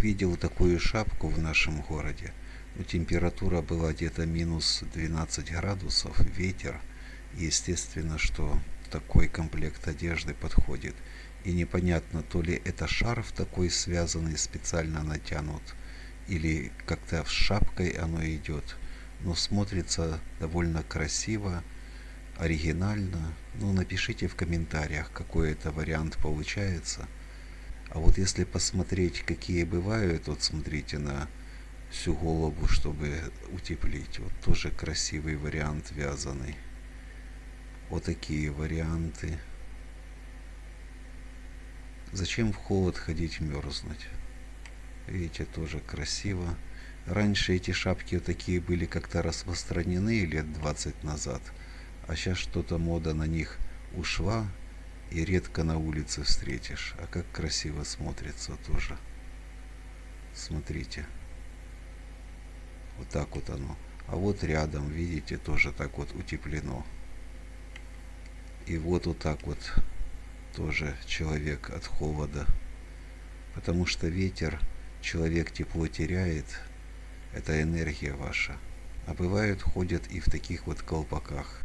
Увидел такую шапку в нашем городе. Ну, температура была где-то минус 12 градусов, ветер. И естественно, что такой комплект одежды подходит. И непонятно, то ли это шарф такой связанный, специально натянут, или как-то с шапкой оно идет. Но смотрится довольно красиво, оригинально. Ну, напишите в комментариях, какой это вариант получается. А вот если посмотреть, какие бывают, вот смотрите на всю голову, чтобы утеплить. Вот тоже красивый вариант вязаный. Вот такие варианты. Зачем в холод ходить мерзнуть? Видите, тоже красиво. Раньше эти шапки вот такие были как-то распространены лет 20 назад. А сейчас что-то мода на них ушла. И редко на улице встретишь. А как красиво смотрится тоже. Смотрите. Вот так вот оно. А вот рядом, видите, тоже так вот утеплено. И вот так вот тоже человек от холода. Потому что ветер, человек тепло теряет. Это энергия ваша. А бывают, ходят и в таких вот колпаках.